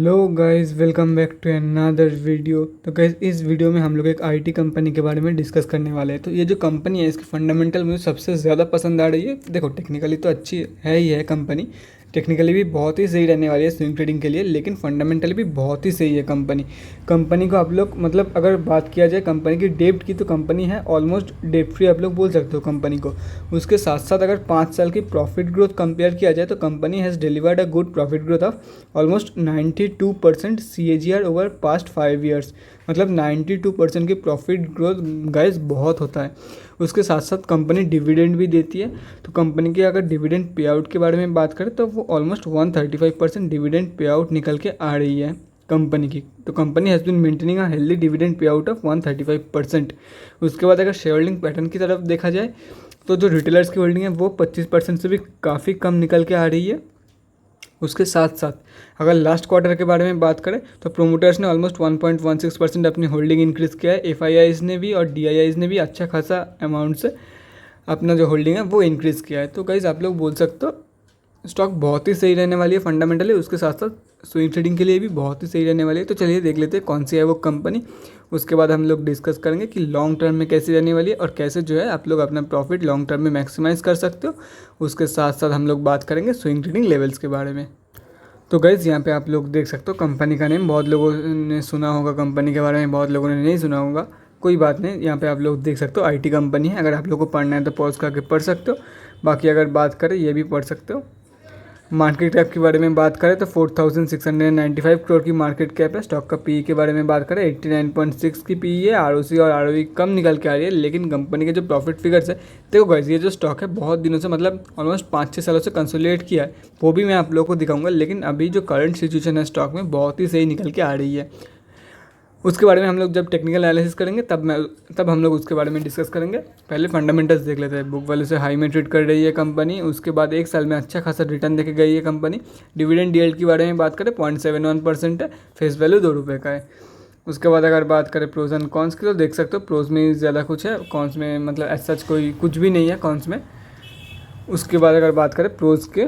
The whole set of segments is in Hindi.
Hello guys, welcome back to another video. तो गाइस, इस वीडियो में हम लोग एक आईटी कंपनी के बारे में डिस्कस करने वाले हैं। तो ये जो कंपनी है इसकी फंडामेंटल मुझे सबसे ज़्यादा पसंद आ रही है। देखो, टेक्निकली तो अच्छी है ही है कंपनी, टेक्निकली भी बहुत ही सही रहने वाली है स्विंग ट्रेडिंग के लिए, लेकिन फंडामेंटली भी बहुत ही सही है कंपनी को आप लोग मतलब अगर बात किया जाए कंपनी की डेब्ट की, तो कंपनी है ऑलमोस्ट डेब्ट फ्री आप लोग बोल सकते हो कंपनी को। उसके साथ साथ अगर 5 साल की प्रॉफिट ग्रोथ कंपेयर किया जाए तो company has delivered a good profit growth of almost 92% CAGR over past 5 years. मतलब 92% की प्रॉफिट ग्रोथ गाइस बहुत होता है। उसके साथ साथ कंपनी डिविडेंड भी देती है। तो कंपनी की अगर डिविडेंड पे आउट के बारे में बात करें तो वो ऑलमोस्ट 135% डिविडेंड पे आउट निकल के आ रही है कंपनी की। तो company has been maintaining a healthy dividend pay out of 135%। उसके बाद अगर शेयर होल्डिंग पैटर्न की तरफ देखा जाए तो जो रिटेलर्स की होल्डिंग है वो 25% से भी काफ़ी कम निकल के आ रही है। उसके साथ साथ अगर लास्ट क्वार्टर के बारे में बात करें तो प्रोमोटर्स ने ऑलमोस्ट 1.16% अपनी होल्डिंग इंक्रीज़ किया है। FIIs ने भी और DIIs ने भी अच्छा खासा अमाउंट से अपना जो होल्डिंग है वो इंक्रीज़ किया है। तो गाइस, आप लोग बोल सकते हो स्टॉक बहुत ही सही रहने वाली है फंडामेंटली। उसके साथ साथ स्विंग ट्रेडिंग के लिए भी बहुत ही सही रहने वाली है। तो चलिए देख लेते हैं कौन सी है वो कंपनी। उसके बाद हम लोग डिस्कस करेंगे कि लॉन्ग टर्म में कैसी रहने वाली है और कैसे जो है आप लोग अपना प्रॉफिट लॉन्ग टर्म में मैक्सिमाइज़ कर सकते हो। उसके साथ साथ हम लोग बात करेंगे स्विंग ट्रेडिंग लेवल्स के बारे में। तो गाइज़, यहाँ पे आप लोग देख सकते हो कंपनी का नेम बहुत लोगों ने सुना होगा, कंपनी के बारे में बहुत लोगों ने नहीं सुना होगा, कोई बात नहीं। यहाँ पे आप लोग देख सकते हो आईटी कंपनी है। अगर आप लोगों को पढ़ना है तो पॉज करके पढ़ सकते हो, बाकी अगर बात करें ये भी पढ़ सकते हो। मार्केट कैप के बारे में बात करें तो 4695 करोड़ की मार्केट कैप है। स्टॉक का पी के बारे में बात करें 89.6 की पी है। ROC और ROE कम निकल के आ रही है, लेकिन कंपनी के जो प्रॉफिट फिगर्स है, देखो गाइस, ये जो स्टॉक है बहुत दिनों से मतलब ऑलमोस्ट 5-6 सालों से कंसोलिडेट किया है, वो भी मैं आप लोगों को दिखाऊंगा। लेकिन अभी जो करंट सिचुएशन है स्टॉक में बहुत ही सही निकल के आ रही है। उसके बारे में हम लोग जब टेक्निकल एनालिसिस करेंगे तब हम लोग उसके बारे में डिस्कस करेंगे। पहले फंडामेंटल्स देख लेते हैं। बुक वैल्यू से हाई में ट्रेड कर रही है कंपनी। उसके बाद 1 साल में अच्छा खासा रिटर्न देके गई है कंपनी। डिविडेंड yield के बारे में बात करें 0.71% है। फेस वैल्यू 2 रुपये का है। उसके बाद अगर बात करें प्रोज एंड कॉन्स की, तो देख सकते हो प्रोज में ज़्यादा कुछ है, कॉन्स में मतलब एज सच कोई कुछ भी नहीं है कॉन्स में। उसके बाद अगर बात करें प्रोज के,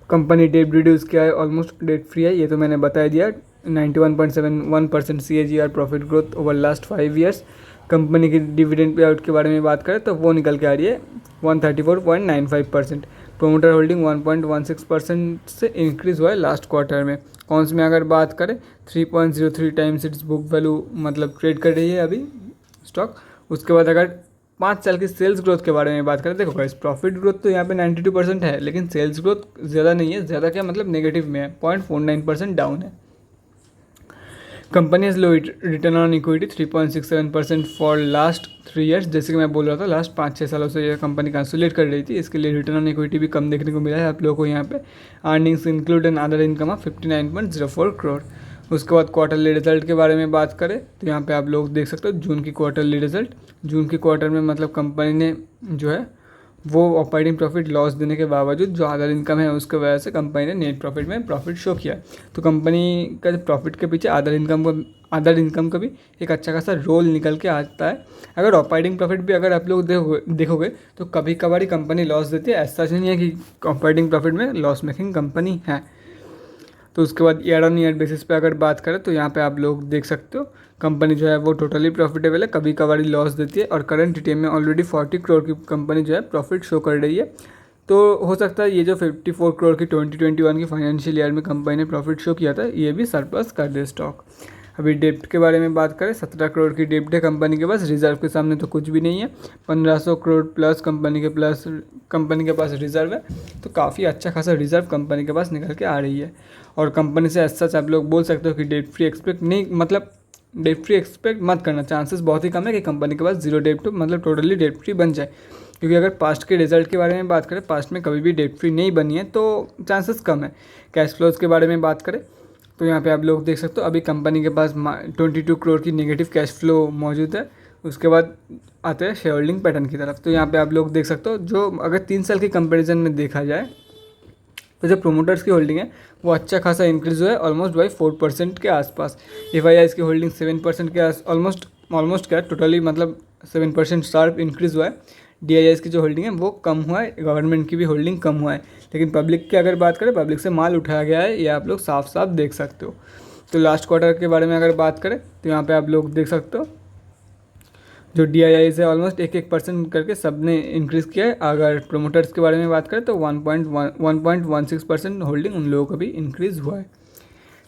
कंपनी डेट रिड्यूस किया है, ऑलमोस्ट डेट फ्री है, ये तो मैंने बता दिया। 91.71% CAGR profit growth over last 5 years. Company की डिविडेंड पे आउट के बारे में बात करें तो वो निकल के आ रही है 134.95%। प्रोमोटर होल्डिंग 1.16% से इंक्रीज़ हुआ है लास्ट क्वार्टर में। कॉन्स में अगर बात करें 3.03 टाइम्स इट्स बुक वैल्यू मतलब ट्रेड कर रही है अभी स्टॉक। उसके बाद अगर 5 साल की सेल्स ग्रोथ के बारे में बात करें, देखो गाइस, प्रॉफिट ग्रोथ तो यहाँ पे 92% है, लेकिन सेल्स ग्रोथ ज़्यादा नहीं है। ज़्यादा क्या मतलब नेगेटिव में है, 0.49% डाउन है। Company has low return on equity 3.67% for last 3 years. जैसे कि मैं बोल रहा था, लास्ट 5-6 सालों से ये कंपनी कंसोलिडेट कर रही थी, इसके लिए रिटर्न ऑन इक्विटी भी कम देखने को मिला है आप लोगों को यहाँ पे। Earnings include an other income of 59.04 crore. उसके बाद क्वार्टरली रिजल्ट के बारे में बात करें तो यहाँ पे आप लोग देख सकते हो जून की क्वार्टरली रिजल्ट। जून की क्वार्टर में मतलब कंपनी ने जो है वो ऑपरेटिंग प्रॉफिट लॉस देने के बावजूद जो अदर इनकम है उसके वजह से कंपनी ने नेट प्रॉफिट में प्रॉफिट शो किया। तो कंपनी का प्रॉफिट के पीछे अदर इनकम का भी एक अच्छा खासा रोल निकल के आता है। अगर ऑपरेटिंग प्रॉफिट भी अगर आप लोग देखोगे तो कभी कभार ही कंपनी लॉस देती है, ऐसा नहीं है कि ऑपरेटिंग प्रॉफिट में लॉस मेकिंग कंपनी है। तो उसके बाद ईयर ऑन ईयर बेसिस पे अगर बात करें तो यहाँ पे आप लोग देख सकते हो कंपनी जो है वो टोटली प्रॉफिटेबल है, कभी कभार लॉस देती है। और करंट टीएम में ऑलरेडी 40 करोड़ की कंपनी जो है प्रॉफिट शो कर रही है। तो हो सकता है ये जो 54 करोड़ की 2021 की फाइनेंशियल ईयर में कंपनी ने प्रॉफिट शो किया था, ये भी सरप्लस कर दे स्टॉक। अभी डेप्ट के बारे में बात करें, 17 करोड़ की डेप्ट है कंपनी के पास। रिजर्व के सामने तो कुछ भी नहीं है। 1500 करोड़ प्लस कंपनी के पास रिजर्व है। तो काफ़ी अच्छा खासा रिजर्व कंपनी के पास निकल के आ रही है। और कंपनी से एज सच आप लोग बोल सकते हो कि डेट फ्री एक्सपेक्ट मत करना। चांसेस बहुत ही कम है कि कंपनी के पास जीरो डेट मतलब टोटली डेट फ्री बन जाए, क्योंकि अगर पास्ट के रिजल्ट के बारे में बात करें, पास्ट में कभी भी डेट फ्री नहीं बनी है तो चांसेस कम है। कैश फ्लोज के बारे में बात करें तो यहाँ पे आप लोग देख सकते हो अभी कंपनी के पास 22 करोड़ की नेगेटिव कैश फ्लो मौजूद है। उसके बाद आते हैं शेयर होल्डिंग पैटर्न की तरफ। तो यहाँ पे आप लोग देख सकते हो जो अगर 3 साल के कंपैरिजन में देखा जाए तो जो प्रोमोटर्स की होल्डिंग है वो अच्छा खासा इंक्रीज़ हुआ है, ऑलमोस्ट बाई 4% के आसपास। FIIs की होल्डिंग 7% के ऑलमोस्ट क्या टोटली मतलब 7% शार्प इंक्रीज़ हुआ है। DIIs की जो होल्डिंग है वो कम हुआ है, गवर्नमेंट की भी होल्डिंग कम हुआ है। लेकिन पब्लिक की अगर बात करें, पब्लिक से माल उठाया गया है, ये आप लोग साफ साफ देख सकते हो। तो लास्ट क्वार्टर के बारे में अगर बात करें तो यहाँ पे आप लोग देख सकते हो जो DII है ऑलमोस्ट 1% करके सब ने इंक्रीज़ किया है। अगर प्रोमोटर्स के बारे में बात करें तो 1.16% होल्डिंग उन लोगों का भी इंक्रीज़ हुआ है।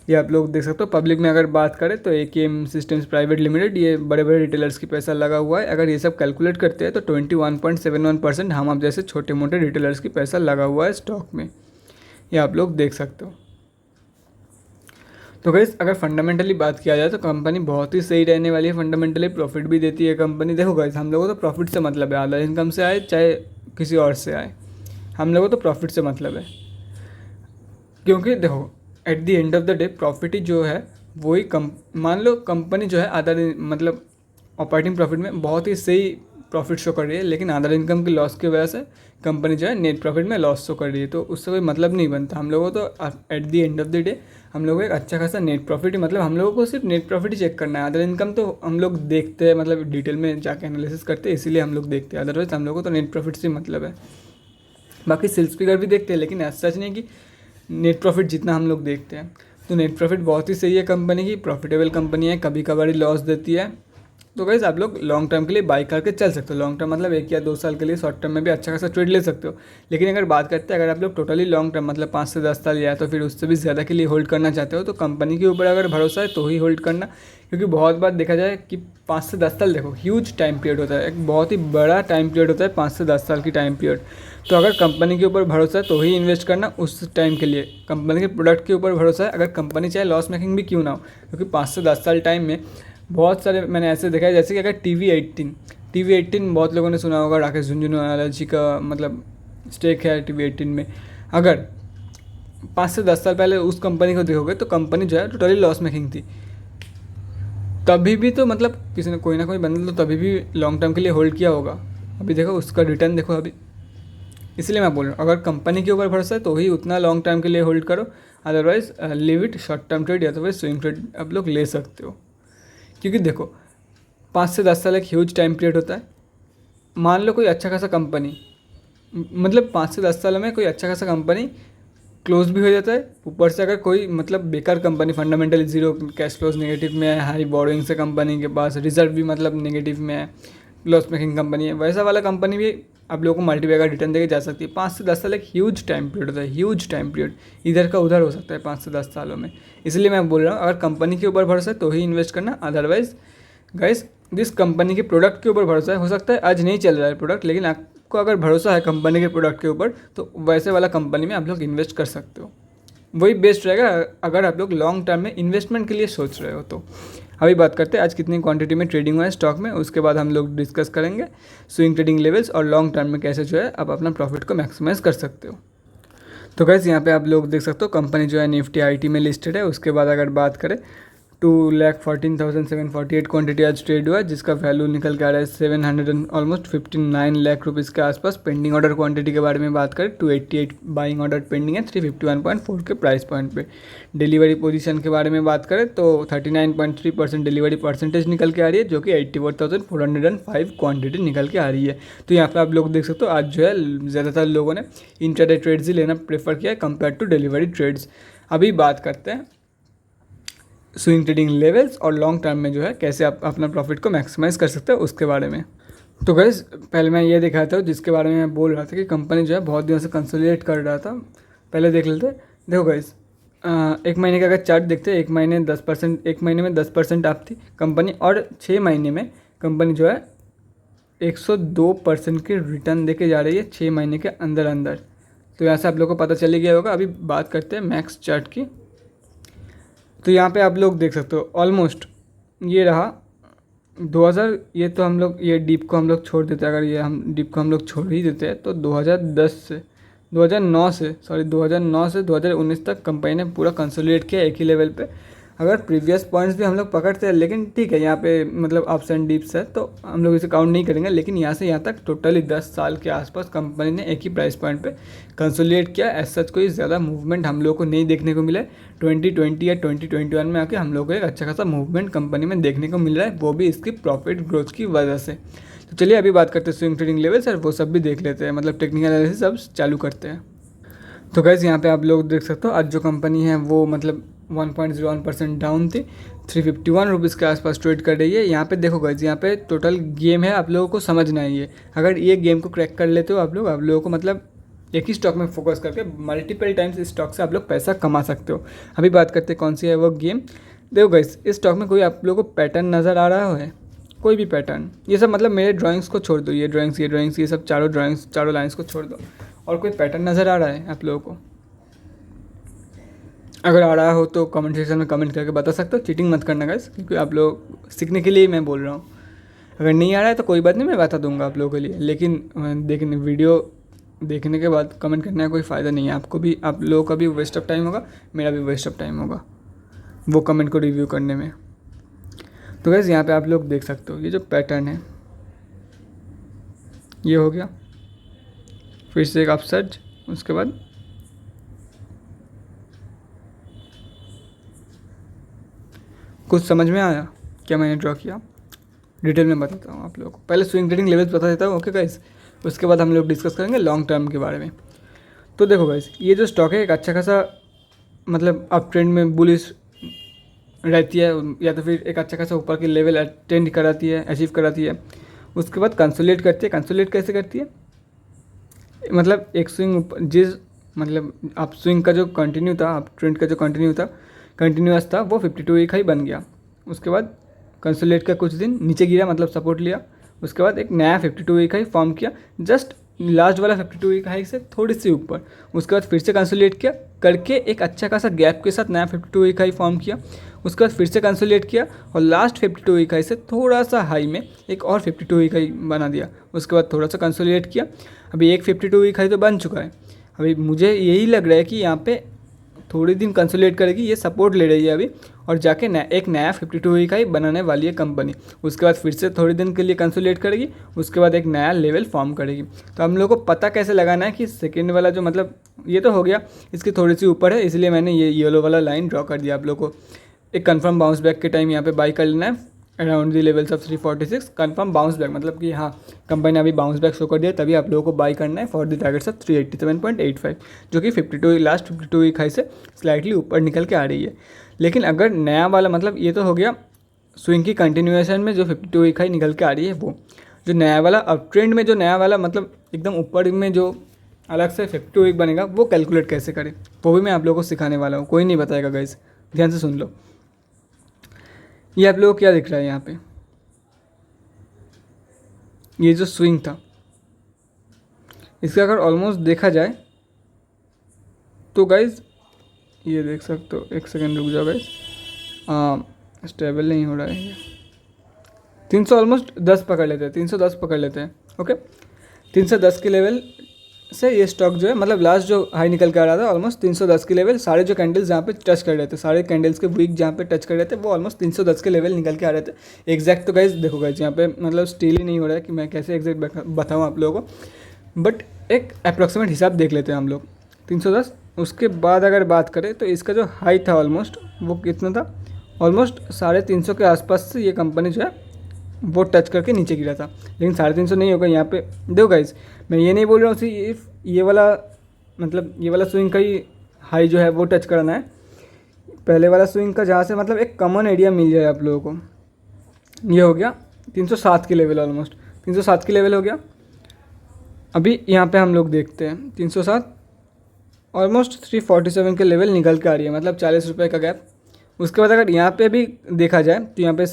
ये आप लोग देख सकते हो। पब्लिक में अगर बात करें तो AKM सिस्टम्स प्राइवेट लिमिटेड, ये बड़े बड़े रिटेलर्स की पैसा लगा हुआ है। अगर ये सब कैलकुलेट करते हैं तो 21.71% हम आप जैसे छोटे मोटे रिटेलर्स की पैसा लगा हुआ है स्टॉक में, ये आप लोग देख सकते हो। तो गाइस अगर फंडामेंटली बात किया जाए तो कंपनी बहुत ही सही रहने वाली है। फंडामेंटली प्रॉफिट भी देती है कंपनी। देखो गाइस, हम लोगों को तो प्रॉफिट से मतलब है, अदर इनकम से आए चाहे किसी और से आए, हम लोगों को तो प्रॉफिट से मतलब है। क्योंकि देखो at the end of the day profit ही जो है वही मान लो कंपनी जो है अदर मतलब ऑपरेटिंग प्रॉफिट में बहुत ही सही प्रॉफिट शो कर रही है, लेकिन अदर इनकम की लॉस की वजह से कंपनी जो है नेट प्रॉफिट में लॉस शो कर रही है, तो उससे कोई मतलब नहीं बनता। हम लोगों को तो eight the end of the day हम लोगों को एक अच्छा खासा नेट प्रॉफिट ही मतलब हम लोगों को सिर्फ नेट प्रॉफिट ही चेक करना है। अदर इनकम तो हम लोग देखते हैं, मतलब डिटेल में जाके एनालिसिस करते हैं, इसीलिए हम लोग देखते हैं। अदरवाइज हम लोगों को तो नेट प्रॉफिट से मतलब है। बाकी सेल्स फिगर भी देखते हैं, लेकिन ऐसा सच नहीं कि नेट प्रॉफिट जितना हम लोग देखते हैं। तो नेट प्रॉफिट बहुत ही सही है कंपनी की, प्रॉफिटेबल कंपनी है, कभी कभार ही लॉस देती है। तो गाइस आप लोग लॉन्ग टर्म के लिए बाई करके चल सकते हो। लॉन्ग टर्म मतलब 1 या 2 साल के लिए, शॉर्ट टर्म में भी अच्छा खासा ट्रेड ले सकते हो। लेकिन अगर बात करते हैं अगर आप लोग टोटली लॉन्ग टर्म मतलब 5 से 10 साल या तो फिर उससे भी ज़्यादा के लिए होल्ड करना चाहते हो, तो कंपनी के ऊपर अगर भरोसा है तो ही होल्ड करना। क्योंकि बहुत बार देखा जाए कि 5 से 10 साल देखो ह्यूज टाइम पीरियड होता है, एक बहुत ही बड़ा टाइम पीरियड होता है 5 से 10 साल की टाइम पीरियड। तो अगर कंपनी के ऊपर भरोसा है तो ही इन्वेस्ट करना उस टाइम के लिए। कंपनी के प्रोडक्ट के ऊपर भरोसा है, अगर कंपनी चाहे लॉस मेकिंग भी क्यों ना हो, क्योंकि 5 से 10 साल टाइम में बहुत सारे मैंने ऐसे देखा है। जैसे कि अगर TV18 बहुत लोगों ने सुना होगा, राकेश झुनझुनवाला जी का मतलब स्टेक है TV18 में। अगर 5 से 10 साल पहले उस कंपनी को देखोगे तो कंपनी जो है टोटली लॉस मेकिंग थी, तभी भी तो मतलब किसी ने कोई ना कोई बंदा तो तभी भी लॉन्ग टर्म के लिए होल्ड किया होगा। अभी देखो उसका रिटर्न देखो अभी। इसलिए मैं बोल रहा हूँ अगर कंपनी के ऊपर भरोसा है तो ही उतना लॉन्ग टर्म के लिए होल्ड करो, otherwise live it short term trade या तो फिर स्विंग ट्रेड आप लोग ले सकते हो। क्योंकि देखो 5 से 10 साल एक ह्यूज टाइम पीरियड होता है। मान लो कोई अच्छा खासा कंपनी मतलब 5 से 10 सालों में कोई अच्छा खासा कंपनी क्लोज भी हो जाता है, ऊपर से अगर कोई मतलब बेकार company fundamentally zero cash flows negative में है, हाई बोरोइंग से कंपनी के पास रिजर्व भी मतलब नेगेटिव में है, लॉस मेकिंग कंपनी है, वैसा वाला कंपनी भी आप लोगों को मल्टीपल का रिटर्न देके जा सकती है। 5 से 10 साल एक ह्यूज टाइम पीरियड होता है, ह्यूज टाइम पीरियड इधर का उधर हो सकता है 5 से 10 सालों में। इसलिए मैं बोल रहा हूँ अगर कंपनी के ऊपर भरोसा है तो ही इन्वेस्ट करना, अदरवाइज गाइस जिस कंपनी के प्रोडक्ट के ऊपर भरोसा है, हो सकता है आज नहीं चल रहा है प्रोडक्ट, लेकिन आपको अगर भरोसा है कंपनी के प्रोडक्ट के ऊपर तो वैसे वाला कंपनी में आप लोग इन्वेस्ट कर सकते हो। वही बेस्ट रहेगा अगर आप लोग लॉन्ग टर्म में इन्वेस्टमेंट के लिए सोच रहे हो तो। अभी बात करते हैं आज कितनी क्वांटिटी में ट्रेडिंग हुआ है स्टॉक में, उसके बाद हम लोग डिस्कस करेंगे स्विंग ट्रेडिंग लेवल्स और लॉन्ग टर्म में कैसे जो है आप अपना प्रॉफिट को मैक्सिमाइज कर सकते हो। तो गाइस यहाँ पे आप लोग देख सकते हो कंपनी जो है निफ्टी IT में लिस्टेड है। उसके बाद अगर बात करें 2,14,748 क्वांटिटी आज ट्रेड हुआ है, जिसका वैल्यू निकल के आ रहा है 700 ऑलमोस्ट 59 लाख रुपीज़ के आसपास। पेंडिंग ऑर्डर क्वांटिटी के बारे में बात करें 288 बाइंग ऑर्डर पेंडिंग है 351.4 के प्राइस पॉइंट पे। डिलीवरी पोजीशन के बारे में बात करें तो 39.3% डिलीवरी परसेंटेज निकल के आ रही है, जो कि 84,405 क्वान्टिटी निकल के आ रही है। तो यहाँ पर आप लोग देख सकते हो आज जो है ज़्यादातर लोगों ने इंट्राडे ट्रेड्स ही लेना प्रेफर किया है कंपेयर टू डिलीवरी ट्रेड्स। अभी बात करते हैं स्विंग ट्रेडिंग लेवल्स और लॉन्ग टर्म में जो है कैसे आप अपना प्रॉफिट को मैक्सिमाइज़ कर सकते हो उसके बारे में। तो गाइस पहले मैं ये दिखाता हूँ जिसके बारे में मैं बोल रहा था कि कंपनी जो है बहुत दिनों से कंसोलिडेट कर रहा था। पहले देख लेते हैं। देखो गाइस एक महीने का अगर चार्ट देखते हैं, एक महीने में 10% आप थी कंपनी, और 6 महीने में कंपनी जो है 102% की रिटर्न देके जा रही है 6 महीने के अंदर अंदर। तो यहाँ से आप लोग को पता चल गया होगा। अभी बात करते हैं मैक्स चार्ट की। तो यहाँ पे आप लोग देख सकते हो ऑलमोस्ट ये रहा 2000, ये तो हम लोग ये डीप को हम लोग छोड़ देते हैं। अगर ये हम डीप को हम लोग छोड़ ही देते हैं तो 2009 से 2019 तक कंपनी ने पूरा कंसोलिडेट किया एक ही लेवल पे। अगर प्रीवियस पॉइंट्स भी हम लोग पकड़ते हैं, लेकिन ठीक है यहाँ पे मतलब अप्स एंड डिप्स है तो हम लोग इसे काउंट नहीं करेंगे। लेकिन यहाँ से यहाँ तक टोटली 10 साल के आसपास कंपनी ने एक ही प्राइस पॉइंट पे कंसोलिडेट किया। एज सच कोई ज़्यादा मूवमेंट हम लोग को नहीं देखने को मिला है। 2020 या 2021 में आके हम लोग को एक अच्छा खासा मूवमेंट कंपनी में देखने को मिल रहा है, वो भी इसकी प्रॉफिट ग्रोथ की वजह से। तो चलिए अभी बात करते हैं स्विंग ट्रेडिंग लेवल्स और वो सब भी देख लेते हैं, मतलब टेक्निकल एनालिसिस अब चालू करते हैं। तो गैस यहाँ पे आप लोग देख सकते हो आज जो कंपनी है वो मतलब 1.01% डाउन थी, 351 रुपीज़ के आसपास ट्रेड कर रही है। यहाँ पे देखो गैस, यहाँ पे टोटल गेम है, आप लोगों को समझना है ये। अगर ये गेम को क्रैक कर लेते हो आप लोगों को मतलब एक ही स्टॉक में फोकस करके मल्टीपल टाइम्स इस स्टॉक से आप लोग पैसा कमा सकते हो। अभी बात करते हैं कौन सी है वो गेम। देखो गैस, इस स्टॉक में कोई आप लोगों को पैटर्न नज़र आ रहा है? कोई भी पैटर्न? ये सब मतलब मेरे ड्राइंग्स को छोड़ दो, ये ड्राइंग्स ये सब चारों लाइन्स को छोड़ दो, और कोई पैटर्न नज़र आ रहा है आप लोगों को? अगर आ रहा हो तो कमेंट सेक्शन में कमेंट करके बता सकते हो। चीटिंग मत करना गाइस, क्योंकि आप लोग सीखने के लिए मैं बोल रहा हूँ। अगर नहीं आ रहा है तो कोई बात नहीं, मैं बता दूंगा आप लोगों के लिए, लेकिन देखने वीडियो देखने के बाद कमेंट करने का कोई फ़ायदा नहीं है। आपको भी, आप लोगों का भी वेस्ट ऑफ टाइम होगा, मेरा भी वेस्ट ऑफ टाइम होगा वो कमेंट को रिव्यू करने में। तो गाइस यहाँ पे आप लोग देख सकते हो ये जो पैटर्न है ये हो गया, फिर से एक अपसर्ज, उसके बाद कुछ समझ में आया क्या मैंने ड्रॉ किया? डिटेल में बताता हूँ आप लोगों को। पहले स्विंग ट्रेडिंग लेवल्स बता देता हूँ, ओके गाइस। उसके बाद हम लोग डिस्कस करेंगे लॉन्ग टर्म के बारे में। तो देखो गाइस, ये जो स्टॉक है एक अच्छा खासा मतलब अप ट्रेंड में बुलिश रहती है, या तो फिर एक अच्छा खासा ऊपर की लेवल अटेंड कराती है, अचीव कराती है। उसके बाद कंसोलिडेट करती है। कंसोलिडेट कैसे करती है? मतलब एक स्विंग जिस मतलब अप स्विंग का जो कंटिन्यू था, अप ट्रेंड का जो कंटिन्यूअस था वो 52 वीक हाई बन गया। उसके बाद कंसोलिडेट का कुछ दिन नीचे गिरा, मतलब सपोर्ट लिया। उसके बाद एक नया 52 वीक हाई फॉर्म किया, जस्ट लास्ट वाला 52 वीक हाई से थोड़ी सी ऊपर। उसके बाद फिर से कंसोलिडेट किया करके एक अच्छा खासा गैप के साथ नया 52 वीक हाई फॉर्म किया। उसके बाद फिर से कंसोलिडेट किया और लास्ट 52 वीक हाई से थोड़ा सा हाई में एक और 52 वीक हाई बना दिया। उसके बाद थोड़ा सा कंसोलिडेट किया। अभी एक 52 वीक हाई तो बन चुका है। अभी मुझे यही लग रहा है कि यहाँ पे थोड़ी दिन कंसोलिडेट करेगी, ये सपोर्ट ले रही है अभी, और जाके एक नया 52 वीक हाई बनाने वाली है कंपनी। उसके बाद फिर से थोड़ी दिन के लिए कंसोलिडेट करेगी, उसके बाद एक नया लेवल फॉर्म करेगी। तो हम लोग को पता कैसे लगाना है कि सेकेंड वाला जो मतलब ये तो हो गया, इसकी थोड़ी सी ऊपर है, इसलिए मैंने ये येलो वाला लाइन ड्रॉ कर दिया। आप लोग को एक कन्फर्म बाउंस बैक के टाइम यहाँ पे बाई कर लेना है around the levels of 346। Confirm bounce back मतलब कि हाँ कंपनी ने अभी बाउंस बैक शो कर दिया, तभी आप लोगों को बाई करना है फॉर द टारगेट्स ऑफ 387.85, जो कि 52 लास्ट 52 वीक हाई से स्लाइटली ऊपर निकल के आ रही है। लेकिन अगर नया वाला मतलब ये तो हो गया स्विंग की कंटिन्यूएशन में जो 52 वीक हाई निकल के आ रही है, वो जो नया वाला अप ट्रेंड में जो नया वाला मतलब एकदम ऊपर में जो अलग से 52 वीक बनेगा वो कैलकुलेट कैसे करें, वो भी मैं आप लोगों को सिखाने वाला हूँ। कोई नहीं बताएगा गाइस, ध्यान से सुन लो। ये आप लोगों को क्या दिख रहा है यहाँ पे? ये जो स्विंग था इसका अगर ऑलमोस्ट देखा जाए तो गाइज ये देख सकते हो, एक सेकेंड रुक जाओ गाइज, स्टेबल नहीं हो रहा है ये। 300 ऑलमोस्ट 10 पकड़ लेते हैं, 310 पकड़ लेते हैं, ओके। 310 के लेवल से ये स्टॉक जो है मतलब लास्ट जो हाई निकल के आ रहा था ऑलमोस्ट 310 के लेवल, सारे जो कैंडल्स जहाँ पे टच कर रहे थे, सारे कैंडल्स के वीक जहाँ पे टच कर रहे थे वो ऑलमोस्ट 310 के लेवल निकल के आ रहे थे एग्जैक्ट। तो गाइज देखो गाइज यहाँ पे मतलब स्टील ही नहीं हो रहा है कि मैं कैसे एग्जैक्ट बताऊँ आप लोगों को, बट एक अप्रॉक्सीमेट हिसाब देख लेते हैं हम लोग 310। उसके बाद अगर बात करें तो इसका जो हाई था ऑलमोस्ट वो कितना था, ऑलमोस्ट 350 के आसपास से ये कंपनी जो है वो टच करके नीचे गिरा था, लेकिन 350 नहीं होगा यहाँ पे। देखो गाइज मैं ये नहीं बोल रहा हूँ सी ये वाला मतलब ये वाला स्विंग का ही हाई जो है वो टच कराना है, पहले वाला स्विंग का जहाँ से मतलब एक कॉमन एरिया मिल जाए आप लोगों को। ये हो गया 307 के लेवल, ऑलमोस्ट 307 के लेवल हो गया। अभी यहाँ पे हम लोग देखते हैं 307 ऑलमोस्ट 347 के लेवल निकल के आ रही है, मतलब 40 रुपये का गैप। उसके बाद अगर यहाँ पे भी देखा जाए तो यहाँ पे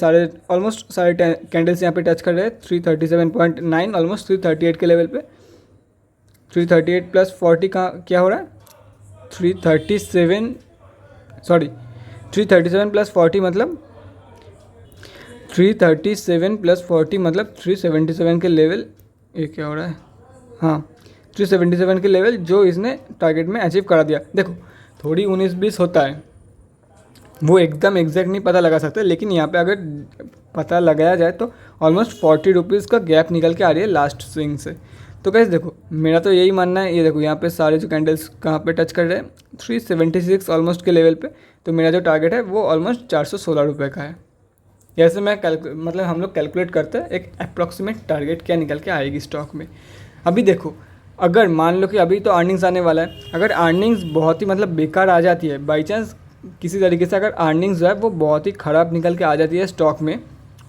ऑलमोस्ट सारे कैंडल्स यहाँ पे टच कर रहे हैं 337.9, ऑलमोस्ट 338 के लेवल पे। 338 प्लस 40 का क्या हो रहा है, 337 प्लस 40 मतलब 337 प्लस 40 मतलब 377 के लेवल, ये क्या हो रहा है, हाँ 377 के लेवल जो इसने टारगेट में अचीव करा दिया। देखो थोड़ी 19-20 होता है, वो एकदम एग्जैक्ट नहीं पता लगा सकते, लेकिन यहाँ पे अगर पता लगाया जाए तो ऑलमोस्ट 40 रुपीज़ का गैप निकल के आ रही है लास्ट स्विंग से। तो कैसे देखो मेरा तो यही मानना है, ये देखो यहाँ पे सारे जो कैंडल्स कहाँ पे टच कर रहे हैं 376 ऑलमोस्ट के लेवल पे, तो मेरा जो टारगेट है वो ऑलमोस्ट 416 रुपये का है। ऐसे मैं मतलब हम लोग कैलकुलेट करते हैं एक अप्रॉक्सीमेट टारगेट क्या निकल के आएगी स्टॉक में। अभी देखो अगर मान लो कि अभी तो अर्निंग्स आने वाला है, अगर अर्निंग्स बहुत ही मतलब बेकार आ जाती है, बाई चांस किसी तरीके से अगर अर्निंग्स जो है वो बहुत ही ख़राब निकल के आ जाती है स्टॉक में,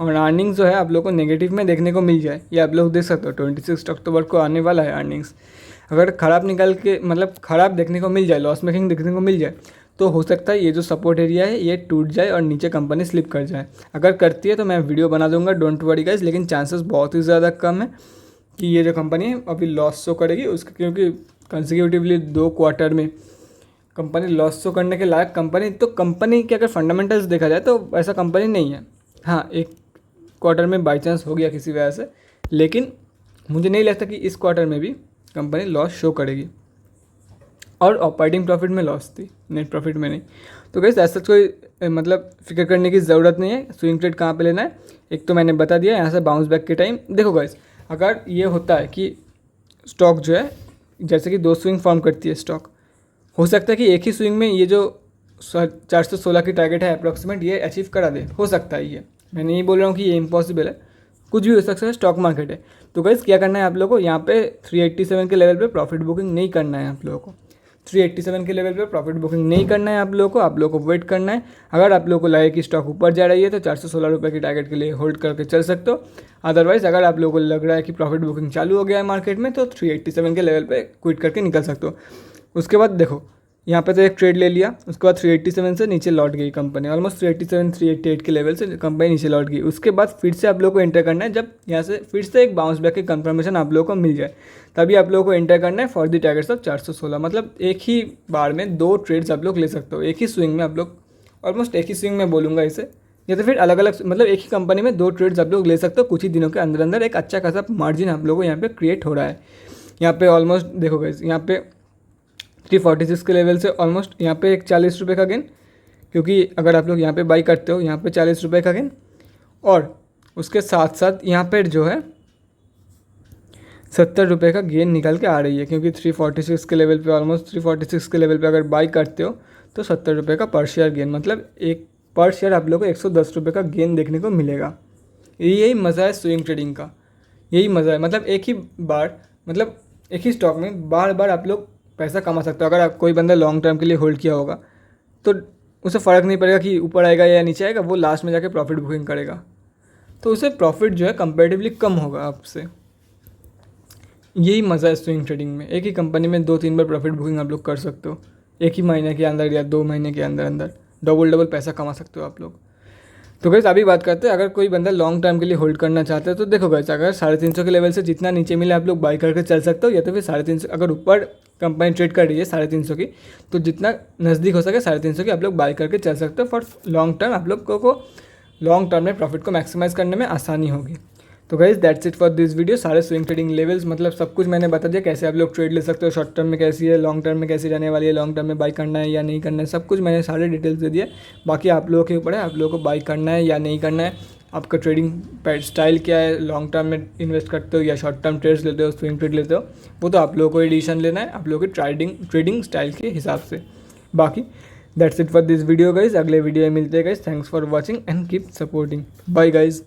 और अर्निंग्स जो है आप लोग को नेगेटिव में देखने को मिल जाए, ये आप लोग देख सकते हो 26 अक्टूबर को आने वाला है अर्निंग्स, अगर ख़राब निकल के मतलब ख़राब देखने को मिल जाए, लॉस मेकिंग देखने को मिल जाए, तो हो सकता है ये जो सपोर्ट एरिया है ये टूट जाए और नीचे कंपनी स्लिप कर जाए। अगर करती है तो मैं वीडियो बना दूंगा, डोंट वरी गाइस, लेकिन चांसेस बहुत ही ज़्यादा कम है कि ये जो कंपनी है अभी लॉस शो करेगी उसके, क्योंकि कंसेक्यूटिवली 2 क्वार्टर में कंपनी लॉस शो करने के लायक कंपनी, तो कंपनी के अगर फंडामेंटल्स देखा जाए तो ऐसा कंपनी नहीं है। हाँ, एक क्वार्टर में बाई चांस हो गया किसी वजह से, लेकिन मुझे नहीं लगता कि इस क्वार्टर में भी कंपनी लॉस शो करेगी, और ऑपरेटिंग प्रॉफिट में लॉस थी, नेट प्रॉफिट में नहीं। तो गाइस ऐसा कोई मतलब फिक्र करने की ज़रूरत नहीं है। स्विंग ट्रेड कहाँ पे लेना है, एक तो मैंने बता दिया, यहाँ से बाउंस बैक के टाइम देखो गाइस, अगर ये होता है कि स्टॉक जो है जैसे कि 2 स्विंग फॉर्म करती है स्टॉक, हो सकता है कि एक ही स्विंग में ये जो 416 की टारगेट है अप्रॉक्सीमेट ये अचीव करा दे, हो सकता है। ये मैं नहीं बोल रहा हूँ कि ये इम्पॉसिबल है, कुछ भी हो सकता है, स्टॉक मार्केट है। तो गाइस क्या करना है आप लोगों को, यहाँ पे 387 के लेवल पे प्रॉफिट बुकिंग नहीं करना है आप लोगों को, 387 के लेवल पे प्रॉफिट बुकिंग नहीं करना है आप लोगों को, आप लोगों को वेट करना है। अगर आप लोगों को लगे कि स्टॉक ऊपर जा रही है तो 416 रुपये की टारगेट के लिए होल्ड करके चल सकते हो। अदरवाइज अगर आप लोगों को लग रहा है कि प्रॉफिट बुकिंग चालू हो गया है मार्केट में तो 387 के लेवल पे क्विट करके निकल सकते हो। उसके बाद देखो यहाँ पे तो एक ट्रेड ले लिया, उसके बाद 387 से नीचे लौट गई कंपनी, ऑलमोस्ट 387 388 के लेवल से कंपनी नीचे लौट गई। उसके बाद फिर से आप लोगों को एंटर करना है, जब यहाँ से फिर से एक बाउंस बैक की कंफर्मेशन आप लोगों को मिल जाए तभी आप लोगों को एंटर करना है फॉर द टारगेट्स ऑफ 416। मतलब एक ही बार में 2 ट्रेड्स आप लोग ले सकते हो, एक ही स्विंग में आप लोग, ऑलमोस्ट एक ही स्विंग में बोलूँगा इसे, या तो फिर अलग अलग मतलब एक ही कंपनी में 2 ट्रेड्स आप लोग ले सकते हो। कुछ ही दिनों के अंदर अंदर एक अच्छा खासा मार्जिन आप लोगों को यहाँ पे क्रिएट हो रहा है। यहाँ पे ऑलमोस्ट देखो गाइस, यहाँ पे 346 के लेवल से ऑलमोस्ट यहाँ पे एक 40 रुपये का गेन, क्योंकि अगर आप लोग यहाँ पे बाई करते हो यहाँ पे 40 रुपये का गेन, और उसके साथ साथ यहाँ पे जो है 70 रुपये का गेन निकल के आ रही है, क्योंकि 346 के लेवल पे, ऑलमोस्ट 346 के लेवल पे अगर बाई करते हो तो 70 रुपये का पर शेयर गेन, मतलब एक पर शेयर आप लोग को 110 रुपये का गेन देखने को मिलेगा। यही मज़ा है स्विंग ट्रेडिंग का, यही मज़ा है। मतलब एक ही बार, मतलब एक ही स्टॉक में बार बार आप लोग पैसा कमा सकते हो। अगर आप कोई बंदा लॉन्ग टर्म के लिए होल्ड किया होगा तो उसे फ़र्क नहीं पड़ेगा कि ऊपर आएगा या नीचे आएगा, वो लास्ट में जाके प्रॉफिट बुकिंग करेगा, तो उसे प्रॉफिट जो है कंपेरेटिवली कम होगा आपसे। यही मज़ा है स्विंग ट्रेडिंग में, एक ही कंपनी में 2-3 बार प्रॉफिट बुकिंग आप लोग कर सकते हो, एक ही महीने के अंदर या 2 महीने के अंदर अंदर डबल पैसा कमा सकते हो आप लोग। तो गैस अभी बात करते हैं, अगर कोई बंदा लॉन्ग टर्म के लिए होल्ड करना चाहता है तो देखो गैस, अगर 350 के लेवल से जितना नीचे मिले आप लोग बाई करके चल सकते हो, या तो फिर 350, अगर ऊपर कंपनी ट्रेड कर रही है 350 की तो जितना नज़दीक हो सके 350 की आप लोग बाई करके चल सकते हो। फॉर लॉन्ग टर्म आप लोग को लॉन्ग टर्म में प्रॉफिट को मैक्सिमाइज़ करने में आसानी होगी। तो guys that's it for this video. सारे स्विंग ट्रेडिंग लेवल्स मतलब सब कुछ मैंने बता दिया, कैसे आप लोग ट्रेड ले सकते हो, शॉर्ट टर्म में कैसी है, लॉन्ग टर्म में कैसी रहने वाली है, लॉन्ग टर्म में बाई करना है या नहीं करना है, सब कुछ मैंने सारे डिटेल्स दे दिए। बाकी आप लोगों के ऊपर है, आप लोगों को बाई करना है या नहीं करना है, आपका ट्रेडिंग स्टाइल क्या है, लॉन्ग टर्म में इन्वेस्ट करते हो या शॉर्ट टर्म ट्रेड्स लेते हो, स्विंग ट्रेड लेते हो, वो तो आप लोगों को डिसीजन लेना है आप लोगों के ट्रेडिंग स्टाइल के हिसाब से। बाकी that's it for this video guys, अगले वीडियो में मिलते हैं guys. Thanks for watching and keep supporting, bye guys.